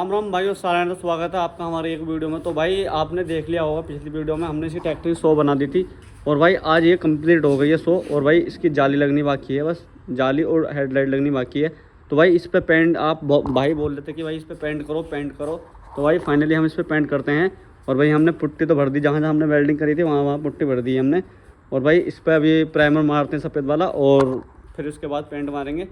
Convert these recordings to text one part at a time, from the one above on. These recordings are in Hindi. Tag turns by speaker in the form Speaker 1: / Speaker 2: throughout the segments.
Speaker 1: राम राम भाई और सारा स्वागत है आपका हमारे एक वीडियो में। तो भाई आपने देख लिया होगा पिछली वीडियो में हमने इसी ट्रैक्टर की 100 बना दी थी और भाई आज ये कंप्लीट हो गई है 100। और भाई इसकी जाली लगनी बाकी है, बस जाली और हेडलाइट लगनी बाकी है। तो भाई इस पर पेंट आप भाई बोल रहे थे कि भाई इस पर पेंट करो पेंट करो, तो भाई फाइनली हम इस पर पेंट करते हैं। और भाई हमने पुट्टी तो भर दी, जहाँ जहाँ हमने वेल्डिंग करी थी वहाँ वहाँ पुट्टी भर दी है हमने। और भाई इस पर अभी प्राइमर मारते हैं सफ़ेद वाला और फिर उसके बाद पेंट मारेंगे।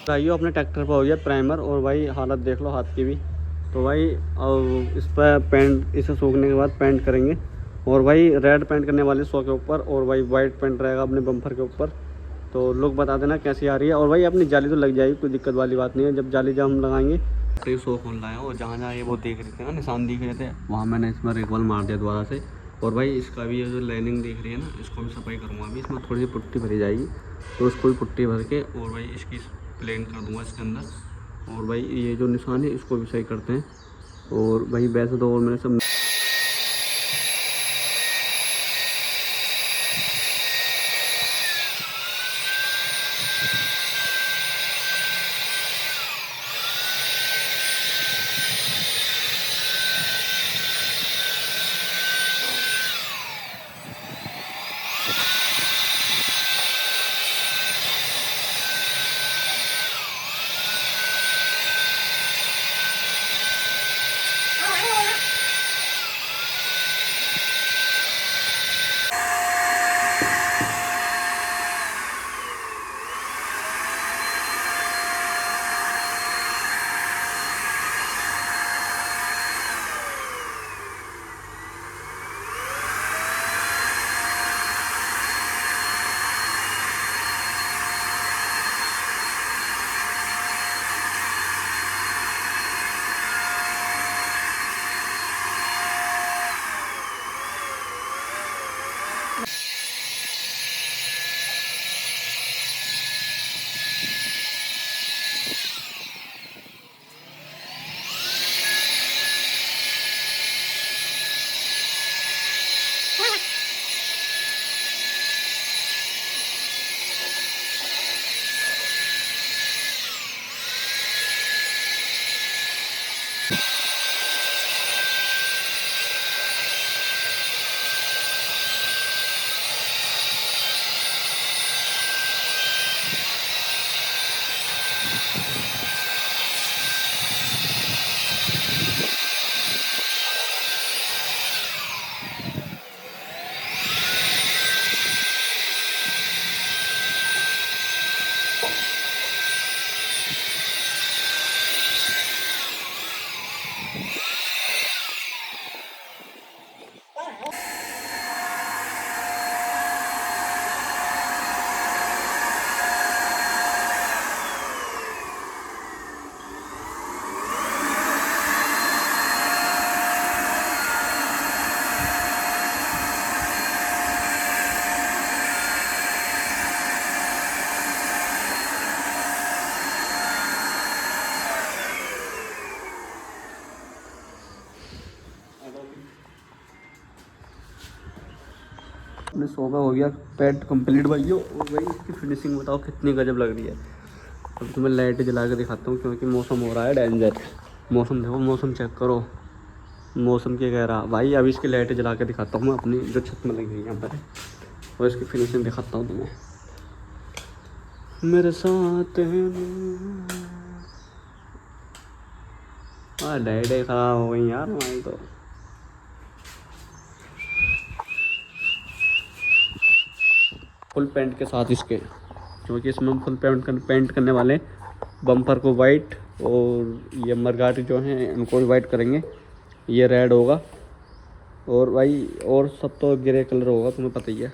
Speaker 1: भाइयों अपने ट्रैक्टर पर हो गया प्राइमर और भाई हालत देख लो हाथ की भी। तो भाई अब इस पर पेंट, इसे सूखने के बाद पेंट करेंगे। और भाई रेड पेंट करने वाले 100 के ऊपर और भाई वाइट पेंट रहेगा अपने बम्पर के ऊपर। तो लोग बता देना कैसी आ रही है। और भाई अपनी जाली तो लग जाएगी, कोई दिक्कत वाली बात नहीं है। जब हम लगाएंगे तो 100 खोल रहा है और जहाँ जहाँ ये वो देख रहे थे ना, निशान दिख रहे थे, वहाँ मैंने इसमें रेगवाल मार दिया दोबारा से। और भाई इसका भी ये जो लाइनिंग दिख रही है ना, इसको भी सफाई करूँगा अभी। इसमें थोड़ी सी पुट्टी भरी जाएगी तो उसको भी पुट्टी भर के और भाई इसकी प्लेन कर दूंगा इसके अंदर। और भाई ये जो निशान है इसको भी सही करते हैं। और भाई वैसे तो और मैंने सब अपने 100 का हो गया पेंट कंप्लीट भाइयों। और भाई इसकी फिनिशिंग बताओ कितनी गजब लग रही है। अब तुम्हें लाइट जला के दिखाता हूँ क्योंकि मौसम हो रहा है डेंजर। मौसम देखो, मौसम चेक करो, मौसम के कह रहा भाई। अभी इसकी लाइटें जला के दिखाता हूँ मैं अपनी जो छत में लगी हुई यहाँ पर है, और इसकी फिनिशिंग दिखाता हूँ तुम्हें। मेरे साथ लाइटें खराब हो गई यार हमारी तो। फुल पेंट के साथ इसके, क्योंकि इसमें हम फुल पेंट करने वाले। बम्पर को वाइट और ये मरगाटी जो हैं उनको भी वाइट करेंगे। ये रेड होगा और भाई और सब तो ग्रे कलर होगा, तुम्हें पता ही है।